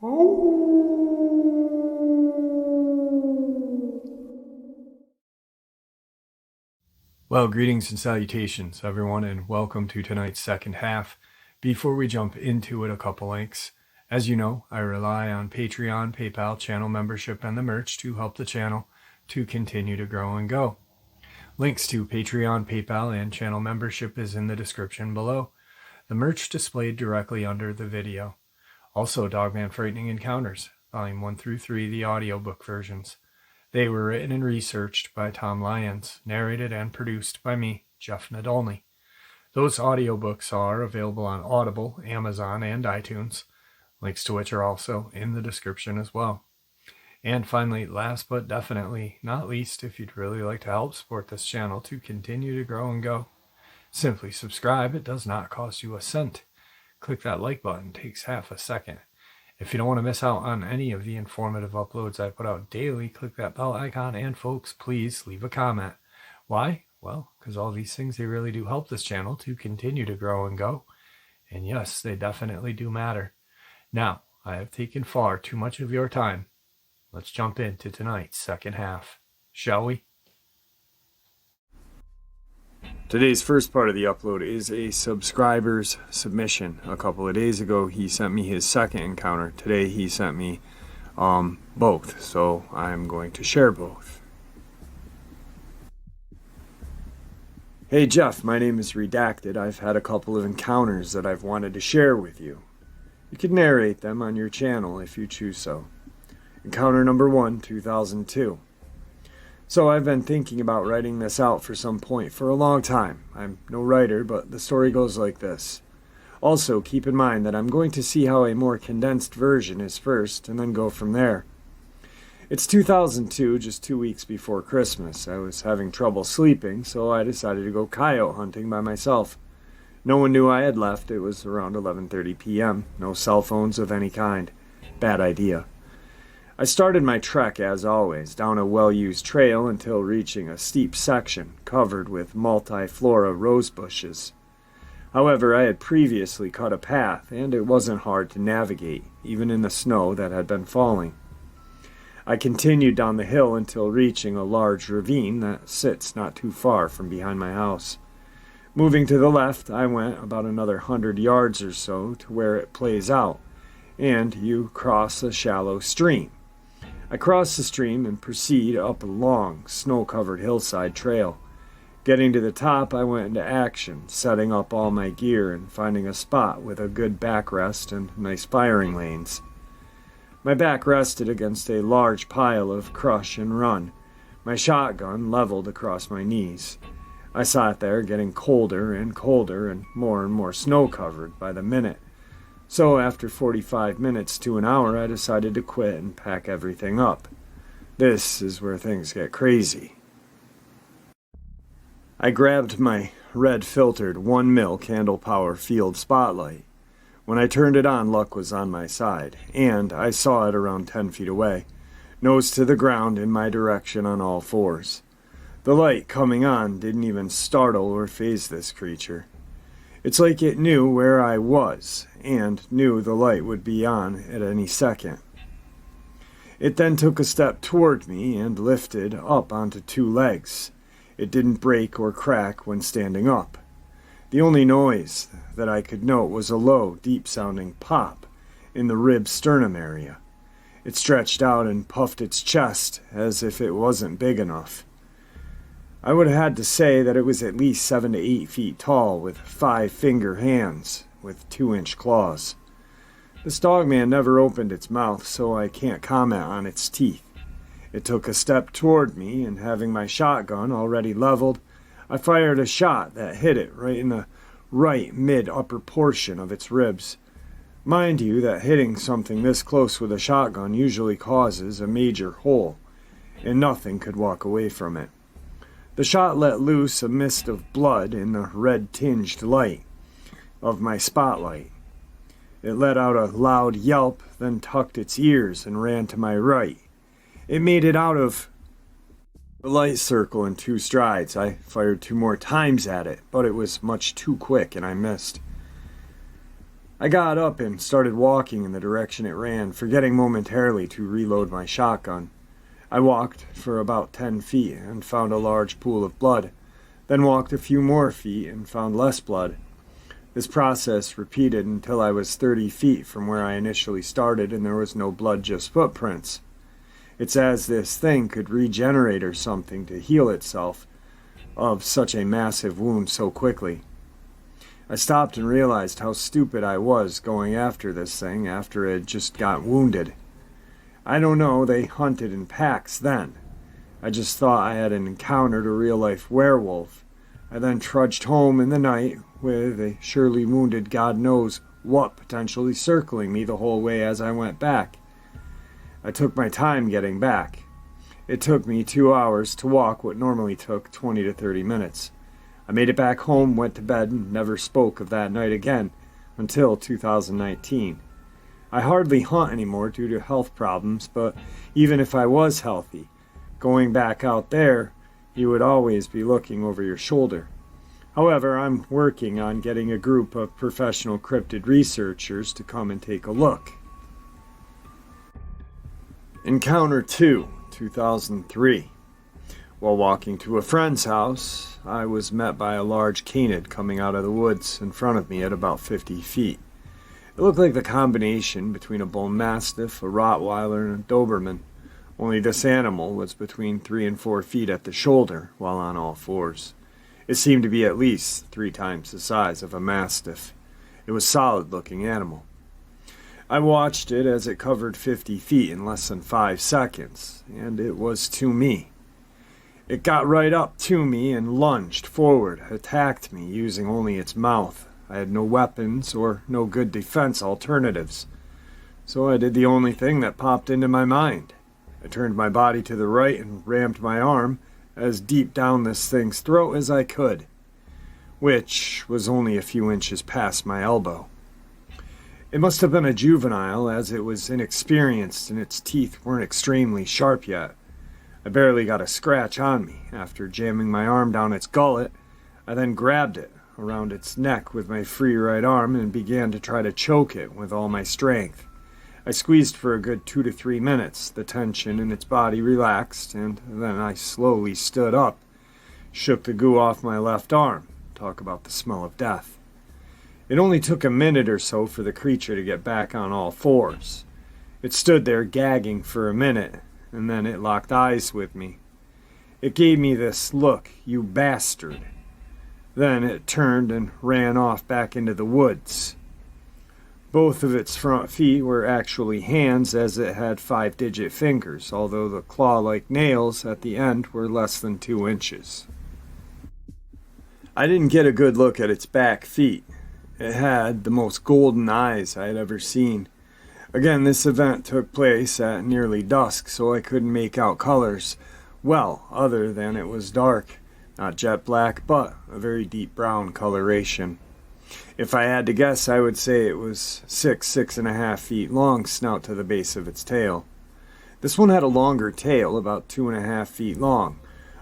Well, greetings and salutations, everyone, and welcome to tonight's second half. Before we jump into it, a couple links. As you know, I rely on Patreon, PayPal, channel membership, and the merch to help the channel to continue to grow and go. Links to Patreon, PayPal, and channel membership is in the description below. The merch displayed directly under the video. Also, Dogman Frightening Encounters, Volume 1 through 3, the audiobook versions. They were written and researched by Tom Lyons, narrated and produced by me, Jeff Nadolny. Those audiobooks are available on Audible, Amazon, and iTunes, links to which are also in the description as well. And finally, last but definitely not least, if you'd really like to help support this channel to continue to grow and go, simply subscribe. It does not cost you a cent. Click that like button, it takes half a second. If you don't want to miss out on any of the informative uploads I put out daily, click that bell icon, and folks, please leave a comment. Why? Well, because all these things, they really do help this channel to continue to grow and go. And yes, they definitely do matter. Now, I have taken far too much of your time. Let's jump into tonight's second half, shall we? Today's first part of the upload is a subscriber's submission. A couple of days ago, he sent me his second encounter. Today, he sent me both, so I'm going to share both. Hey Jeff, my name is Redacted. I've had a couple of encounters that I've wanted to share with you. You can narrate them on your channel if you choose so. Encounter number 1, 2002. So I've been thinking about writing this out for some point for a long time. I'm no writer, but the story goes like this. Also, keep in mind that I'm going to see how a more condensed version is first, and then go from there. It's 2002, just 2 weeks before Christmas. I was having trouble sleeping, so I decided to go coyote hunting by myself. No one knew I had left. It was around 11:30 p.m. No cell phones of any kind. Bad idea. I started my trek, as always, down a well-used trail until reaching a steep section covered with multiflora rose bushes. However, I had previously cut a path, and it wasn't hard to navigate, even in the snow that had been falling. I continued down the hill until reaching a large ravine that sits not too far from behind my house. Moving to the left, I went about another 100 yards or so to where it plays out, and you cross a shallow stream. I cross the stream and proceed up a long, snow-covered hillside trail. Getting to the top, I went into action, setting up all my gear and finding a spot with a good backrest and nice firing lanes. My back rested against a large pile of crush and run, my shotgun leveled across my knees. I sat there getting colder and more snow-covered by the minute. So after 45 minutes to an hour, I decided to quit and pack everything up. This is where things get crazy. I grabbed my red-filtered 1mm candle power field spotlight. When I turned it on, luck was on my side, and I saw it around 10 feet away, nose to the ground in my direction on all fours. The light coming on didn't even startle or faze this creature. It's like it knew where I was, and knew the light would be on at any second. It then took a step toward me and lifted up onto 2 legs. It didn't break or crack when standing up. The only noise that I could note was a low, deep-sounding pop in the rib-sternum area. It stretched out and puffed its chest as if it wasn't big enough. I would have had to say that it was at least 7 to 8 feet tall, with 5-finger hands, with 2-inch claws. This Dogman never opened its mouth, so I can't comment on its teeth. It took a step toward me, and having my shotgun already leveled, I fired a shot that hit it right in the right mid-upper portion of its ribs. Mind you that hitting something this close with a shotgun usually causes a major hole, and nothing could walk away from it. The shot let loose a mist of blood in the red-tinged light of my spotlight. It let out a loud yelp, then tucked its ears and ran to my right. It made it out of the light circle in 2 strides. I fired 2 more times at it, but it was much too quick and I missed. I got up and started walking in the direction it ran, forgetting momentarily to reload my shotgun. I walked for about 10 feet and found a large pool of blood, then walked a few more feet and found less blood. This process repeated until I was 30 feet from where I initially started and there was no blood, just footprints. It's as this thing could regenerate or something to heal itself of such a massive wound so quickly. I stopped and realized how stupid I was going after this thing after it just got wounded. I don't know, they hunted in packs then. I just thought I had encountered a real-life werewolf. I then trudged home in the night with a surely wounded God knows what potentially circling me the whole way as I went back. I took my time getting back. It took me 2 hours to walk what normally took 20 to 30 minutes. I made it back home, went to bed, and never spoke of that night again until 2019. I hardly hunt anymore due to health problems, but even if I was healthy, going back out there, you would always be looking over your shoulder. However, I'm working on getting a group of professional cryptid researchers to come and take a look. Encounter 2, 2003. While walking to a friend's house, I was met by a large canid coming out of the woods in front of me at about 50 feet. It looked like the combination between a bull mastiff, a Rottweiler, and a Doberman, only this animal was between 3 and 4 feet at the shoulder while on all fours. It seemed to be at least 3 times the size of a mastiff. It was a solid-looking animal. I watched it as it covered 50 feet in less than 5 seconds, and it was to me. It got right up to me and lunged forward, attacked me using only its mouth. I had no weapons or no good defense alternatives, so I did the only thing that popped into my mind. I turned my body to the right and rammed my arm as deep down this thing's throat as I could, which was only a few inches past my elbow. It must have been a juvenile, as it was inexperienced and its teeth weren't extremely sharp yet. I barely got a scratch on me. After jamming my arm down its gullet, I then grabbed it around its neck with my free right arm and began to try to choke it with all my strength. I squeezed for a good 2 to 3 minutes. The tension in its body relaxed, and then I slowly stood up, shook the goo off my left arm. Talk about the smell of death. It only took a minute or so for the creature to get back on all fours. It stood there gagging for a minute, and then it locked eyes with me. It gave me this look, "You bastard." Then it turned and ran off back into the woods. Both of its front feet were actually hands, as it had 5-digit fingers, although the claw-like nails at the end were less than 2 inches. I didn't get a good look at its back feet. It had the most golden eyes I had ever seen. Again, this event took place at nearly dusk, so I couldn't make out colors well, other than it was dark, not jet black, but a very deep brown coloration. If I had to guess, I would say it was 6.5 feet long, snout to the base of its tail. This one had a longer tail, about 2.5 feet long.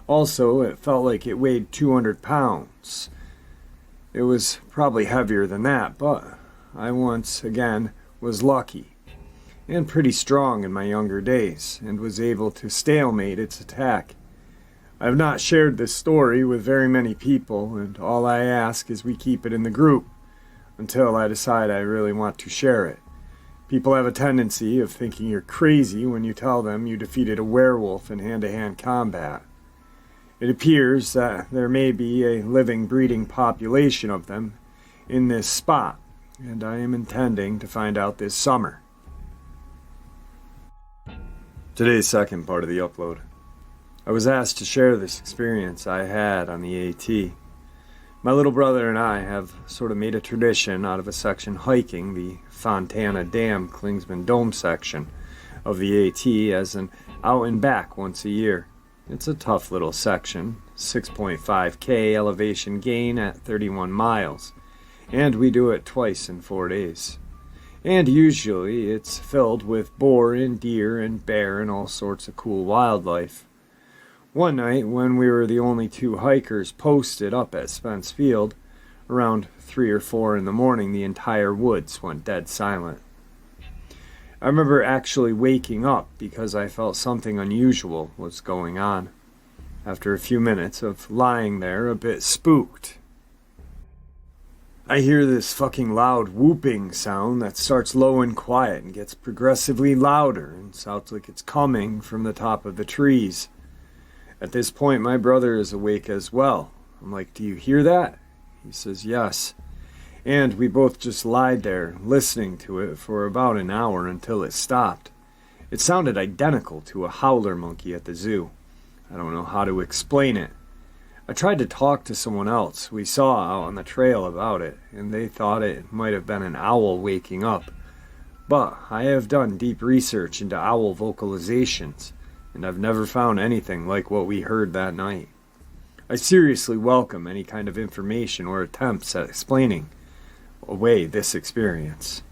Also, it felt like it weighed 200 pounds. It was probably heavier than that, but I once again was lucky and pretty strong in my younger days and was able to stalemate its attack. I have not shared this story with very many people, and all I ask is we keep it in the group until I decide I really want to share it. People have a tendency of thinking you're crazy when you tell them you defeated a werewolf in hand-to-hand combat. It appears that there may be a living, breeding population of them in this spot, and I am intending to find out this summer. Today's second part of the upload. I was asked to share this experience I had on the AT. My little brother and I have sort of made a tradition out of a section hiking the Fontana Dam Klingsman Dome section of the AT as an out and back once a year. It's a tough little section, 6.5K elevation gain at 31 miles, and we do it twice in 4 days. And usually it's filled with boar and deer and bear and all sorts of cool wildlife. One night, when we were the only 2 hikers posted up at Spence Field, Around 3 or 4 in the morning, the entire woods went dead silent. I remember actually waking up because I felt something unusual was going on. After a few minutes of lying there a bit spooked, I hear this fucking loud whooping sound that starts low and quiet and gets progressively louder and sounds like it's coming from the top of the trees. At this point, my brother is awake as well. I'm like, "Do you hear that?" He says, "Yes." And we both just lied there, listening to it for about an hour until it stopped. It sounded identical to a howler monkey at the zoo. I don't know how to explain it. I tried to talk to someone else we saw out on the trail about it, and they thought it might have been an owl waking up. But I have done deep research into owl vocalizations, and I've never found anything like what we heard that night. I seriously welcome any kind of information or attempts at explaining away this experience.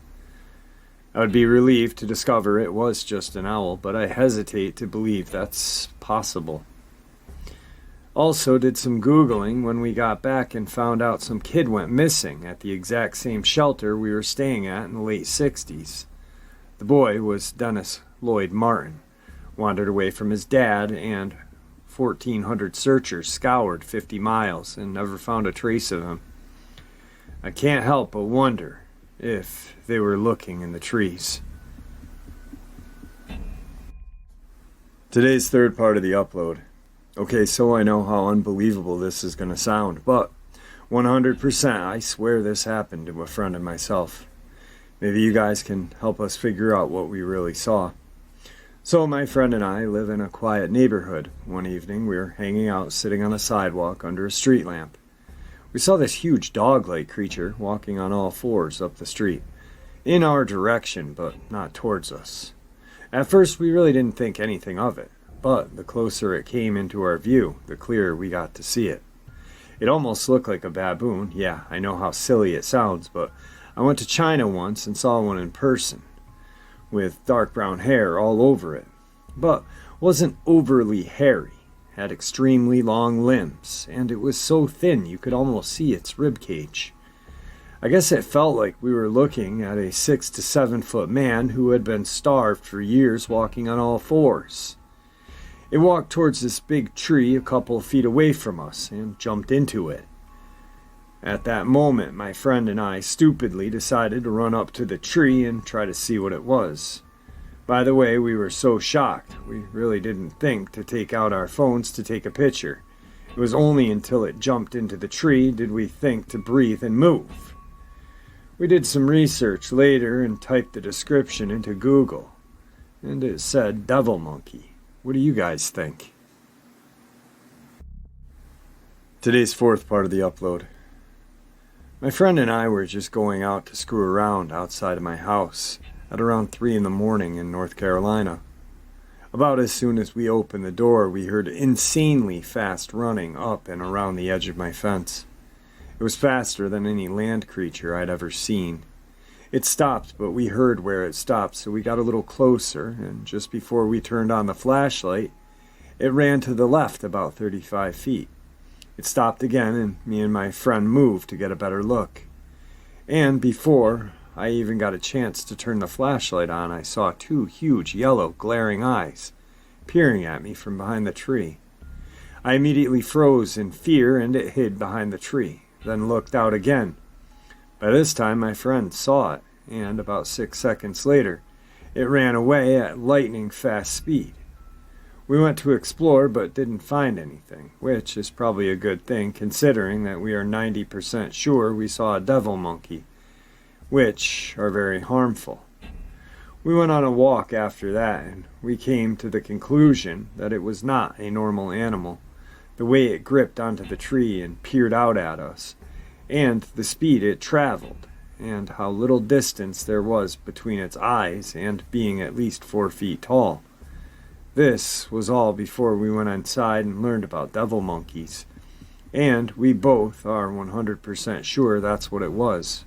I would be relieved to discover it was just an owl, but I hesitate to believe that's possible. Also did some Googling when we got back and found out some kid went missing at the exact same shelter we were staying at in the late 60s. The boy was Dennis Lloyd Martin, wandered away from his dad, and 1,400 searchers scoured 50 miles and never found a trace of him. I can't help but wonder if they were looking in the trees. Today's third part of the upload. Okay, so I know how unbelievable this is going to sound, but 100% I swear this happened to a friend of myself. Maybe you guys can help us figure out what we really saw. So my friend and I live in a quiet neighborhood. One evening we were hanging out sitting on a sidewalk under a street lamp. We saw this huge dog-like creature walking on all fours up the street, in our direction, but not towards us. At first, we really didn't think anything of it, but the closer it came into our view, the clearer we got to see it. It almost looked like a baboon. Yeah, I know how silly it sounds, but I went to China once and saw one in person, with dark brown hair all over it, but wasn't overly hairy. Had extremely long limbs, and it was so thin you could almost see its rib cage. I guess it felt like we were looking at a 6 to 7 foot man who had been starved for years walking on all fours. It walked towards this big tree a couple of feet away from us and jumped into it. At that moment, my friend and I stupidly decided to run up to the tree and try to see what it was. By the way, we were so shocked, we really didn't think to take out our phones to take a picture. It was only until it jumped into the tree did we think to breathe and move. We did some research later and typed the description into Google, and it said devil monkey. What do you guys think? Today's fourth part of the upload. My friend and I were just going out to screw around outside of my house at around 3 in the morning in North Carolina. About as soon as we opened the door, we heard insanely fast running up and around the edge of my fence. It was faster than any land creature I'd ever seen. It stopped, but we heard where it stopped, so we got a little closer, and just before we turned on the flashlight, it ran to the left about 35 feet. It stopped again, and me and my friend moved to get a better look. And before I even got a chance to turn the flashlight on, I saw 2 huge yellow glaring eyes peering at me from behind the tree. I immediately froze in fear and it hid behind the tree, then looked out again. By this time my friend saw it, and about 6 seconds later it ran away at lightning fast speed. We went to explore but didn't find anything, which is probably a good thing considering that we are 90% sure we saw a devil monkey, which are very harmful. We went on a walk after that, and we came to the conclusion that it was not a normal animal. The way it gripped onto the tree and peered out at us, and the speed it traveled, and how little distance there was between its eyes and being at least 4 feet tall. This was all before we went inside and learned about devil monkeys, and we both are 100% sure that's what it was.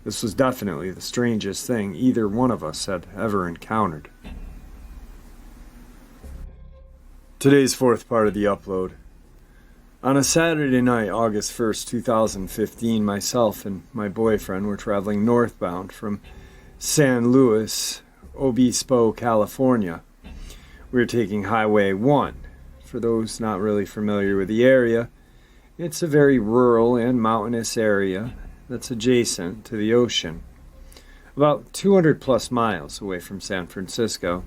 This was definitely the strangest thing either one of us had ever encountered. Today's fourth part of the upload. On a Saturday night, August 1st, 2015, myself and my boyfriend were traveling northbound from San Luis Obispo, California. We were taking Highway 1. For those not really familiar with the area, it's a very rural and mountainous area that's adjacent to the ocean, about 200 plus miles away from San Francisco.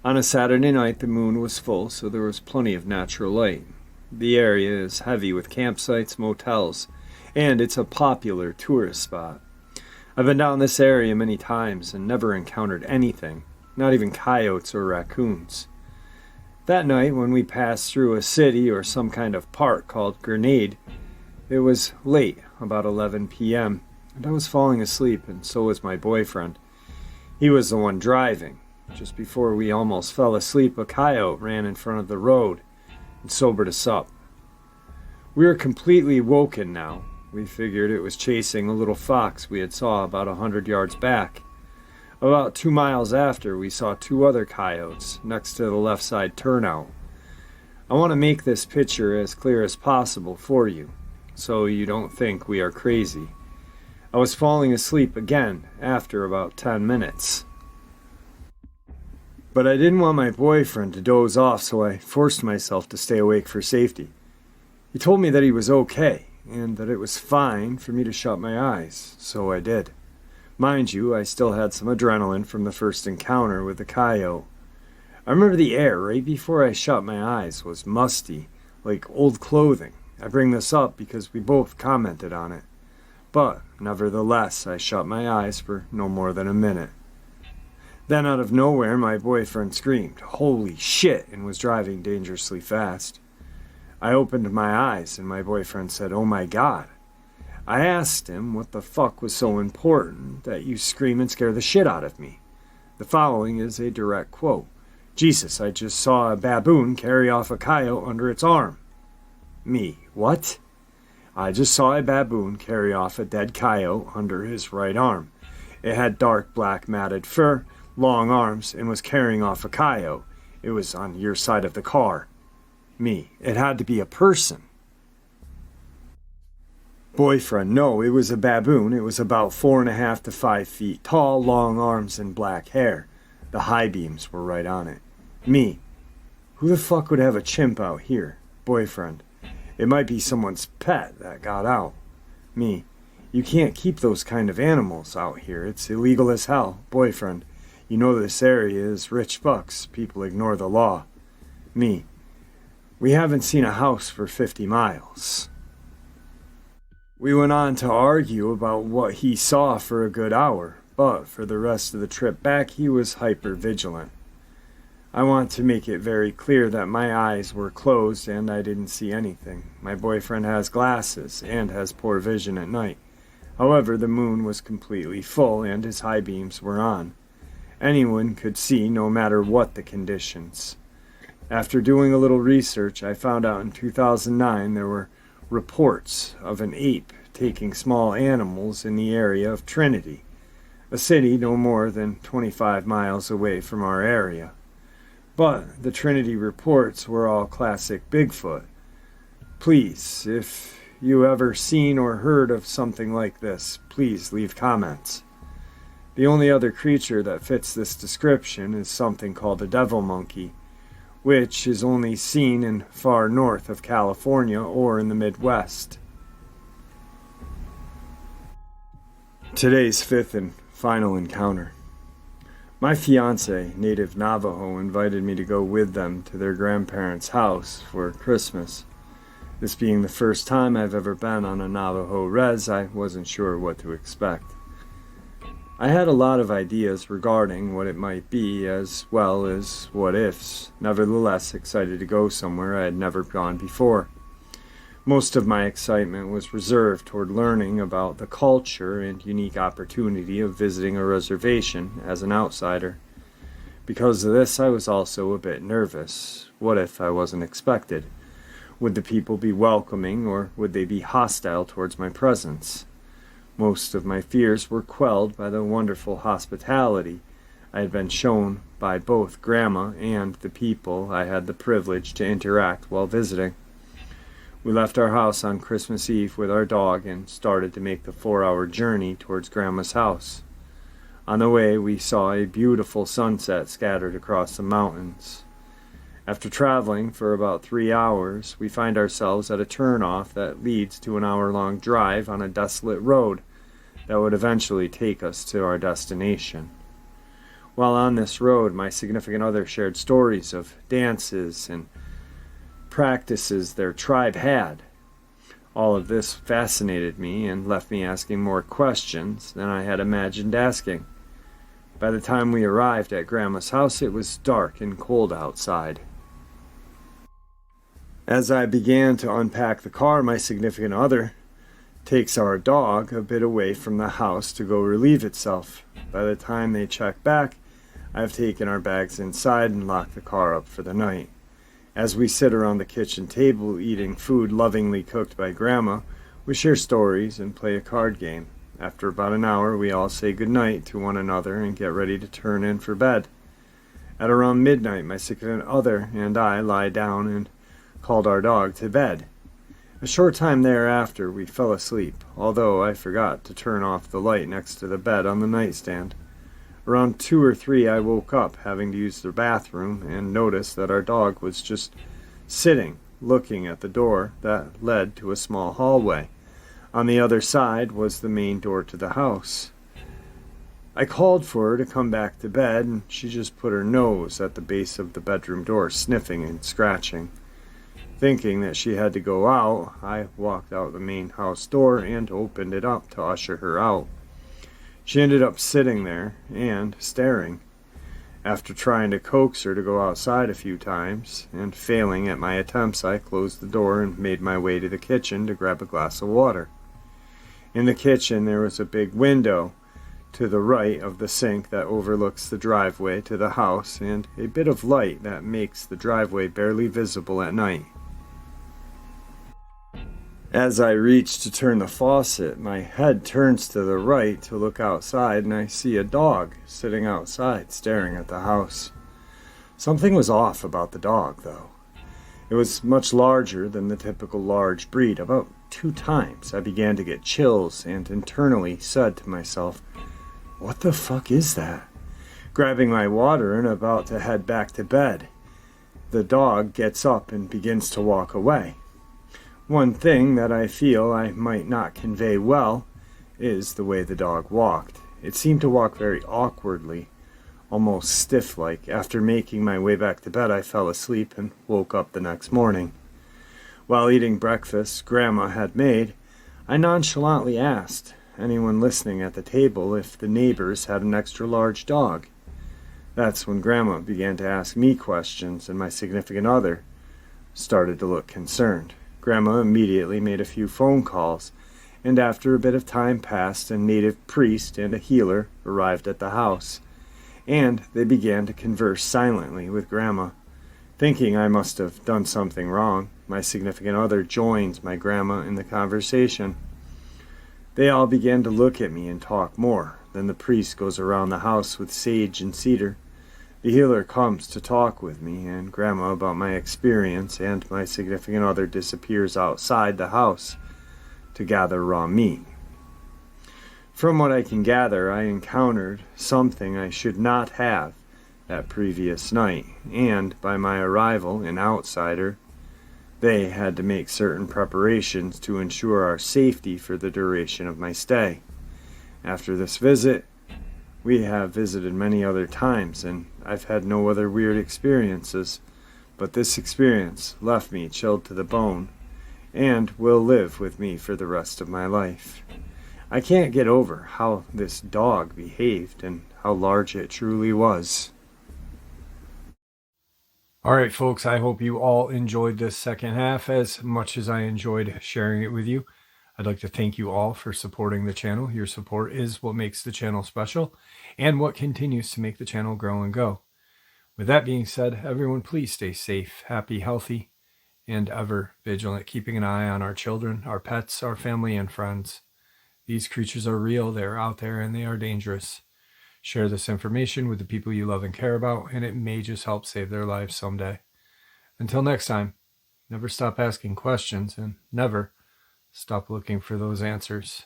On a Saturday night, the moon was full, so there was plenty of natural light. The area is heavy with campsites, motels, and it's a popular tourist spot. I've been down this area many times and never encountered anything, not even coyotes or raccoons. That night, when we passed through a city or some kind of park called Grenade, it was late, about 11 p.m., and I was falling asleep, and so was my boyfriend. He was the one driving. Just before we almost fell asleep, a coyote ran in front of the road and sobered us up. We were completely woken now. We figured it was chasing a little fox we had saw about 100 yards back. About 2 miles after, we saw 2 other coyotes next to the left side turnout. I want to make this picture as clear as possible for you, so you don't think we are crazy. I was falling asleep again after about 10 minutes. But I didn't want my boyfriend to doze off, so I forced myself to stay awake for safety. He told me that he was okay, and that it was fine for me to shut my eyes, so I did. Mind you, I still had some adrenaline from the first encounter with the coyote. I remember the air right before I shut my eyes was musty, like old clothing. I bring this up because we both commented on it. But, nevertheless, I shut my eyes for no more than a minute. Then out of nowhere, my boyfriend screamed, "Holy shit," and was driving dangerously fast. I opened my eyes and my boyfriend said, "Oh my God." I asked him what the fuck was so important that you scream and scare the shit out of me. The following is a direct quote. "Jesus, I just saw a baboon carry off a coyote under its arm." Me, what? "I just saw a baboon carry off a dead coyote under his right arm. It had dark black matted fur, long arms, and was carrying off a coyote. It was on your side of the car." Me, "It had to be a person." Boyfriend, "No, it was a baboon. It was about 4.5 to 5 feet tall, long arms, and black hair. The high beams were right on it." Me, "Who the fuck would have a chimp out here?" Boyfriend, "It might be someone's pet that got out." Me, "You can't keep those kind of animals out here. It's illegal as hell." Boyfriend, "You know this area is rich bucks. People ignore the law." Me, "We haven't seen a house for 50 miles. We went on to argue about what he saw for a good hour, but for the rest of the trip back he was hyper-vigilant. I want to make it very clear that my eyes were closed and I didn't see anything. My boyfriend has glasses and has poor vision at night. However, the moon was completely full and his high beams were on. Anyone could see no matter what the conditions. After doing a little research, I found out in 2009 there were reports of an ape taking small animals in the area of Trinity, a city no more than 25 miles away from our area. But the Trinity reports were all classic Bigfoot. Please, if you ever seen or heard of something like this, please leave comments. The only other creature that fits this description is something called a devil monkey, which is only seen in far north of California or in the Midwest. Today's fifth and final encounter. My fiancé, native Navajo, invited me to go with them to their grandparents' house for Christmas. This being the first time I've ever been on a Navajo res, I wasn't sure what to expect. I had a lot of ideas regarding what it might be, as well as what-ifs, nevertheless excited to go somewhere I had never gone before. Most of my excitement was reserved toward learning about the culture and unique opportunity of visiting a reservation as an outsider. Because of this, I was also a bit nervous. What if I wasn't expected? Would the people be welcoming, or would they be hostile towards my presence? Most of my fears were quelled by the wonderful hospitality I had been shown by both Grandma and the people I had the privilege to interact while visiting. We left our house on Christmas Eve with our dog and started to make the 4-hour journey towards Grandma's house. On the way, we saw a beautiful sunset scattered across the mountains. After traveling for about 3 hours, we find ourselves at a turnoff that leads to an hour-long drive on a desolate road that would eventually take us to our destination. While on this road, my significant other shared stories of dances and practices their tribe had. All of this fascinated me and left me asking more questions than I had imagined asking. By the time we arrived at Grandma's house, it was dark and cold outside. As I began to unpack the car, my significant other takes our dog a bit away from the house to go relieve itself. By the time they check back, I've taken our bags inside and locked the car up for the night. As we sit around the kitchen table eating food lovingly cooked by Grandma, we share stories and play a card game. After about an hour, we all say goodnight to one another and get ready to turn in for bed. At around midnight, my significant other and I lie down and called our dog to bed. A short time thereafter, we fell asleep, although I forgot to turn off the light next to the bed on the nightstand. Around 2 or 3, I woke up, having to use the bathroom, and noticed that our dog was just sitting, looking at the door that led to a small hallway. On the other side was the main door to the house. I called for her to come back to bed, and she just put her nose at the base of the bedroom door, sniffing and scratching. Thinking that she had to go out, I walked out the main house door and opened it up to usher her out. She ended up sitting there and staring. After trying to coax her to go outside a few times, and failing at my attempts, I closed the door and made my way to the kitchen to grab a glass of water. In the kitchen there was a big window to the right of the sink that overlooks the driveway to the house, and a bit of light that makes the driveway barely visible at night. As I reach to turn the faucet, my head turns to the right to look outside, and I see a dog sitting outside staring at the house. Something was off about the dog, though. It was much larger than the typical large breed. About 2 times I began to get chills and internally said to myself, "What the fuck is that?" Grabbing my water and about to head back to bed, the dog gets up and begins to walk away. One thing that I feel I might not convey well is the way the dog walked. It seemed to walk very awkwardly, almost stiff-like. After making my way back to bed, I fell asleep and woke up the next morning. While eating breakfast Grandma had made, I nonchalantly asked anyone listening at the table if the neighbors had an extra large dog. That's when Grandma began to ask me questions, and my significant other started to look concerned. Grandma immediately made a few phone calls, and after a bit of time passed, a native priest and a healer arrived at the house, and they began to converse silently with Grandma. Thinking I must have done something wrong, my significant other joins my grandma in the conversation. They all began to look at me and talk more. Then the priest goes around the house with sage and cedar. The healer comes to talk with me and Grandma about my experience, and my significant other disappears outside the house to gather raw meat. From what I can gather, I encountered something I should not have that previous night, and by my arrival, an outsider, they had to make certain preparations to ensure our safety for the duration of my stay. After this visit, we have visited many other times, and I've had no other weird experiences, but this experience left me chilled to the bone and will live with me for the rest of my life. I can't get over how this dog behaved and how large it truly was. Alright folks, I hope you all enjoyed this second half as much as I enjoyed sharing it with you. I'd like to thank you all for supporting the channel. Your support is what makes the channel special and what continues to make the channel grow and go. With that being said, everyone please stay safe, happy, healthy, and ever vigilant, keeping an eye on our children, our pets, our family, and friends. These creatures are real, they're out there, and they are dangerous. Share this information with the people you love and care about, and it may just help save their lives someday. Until next time, Never stop asking questions and never stop looking for those answers.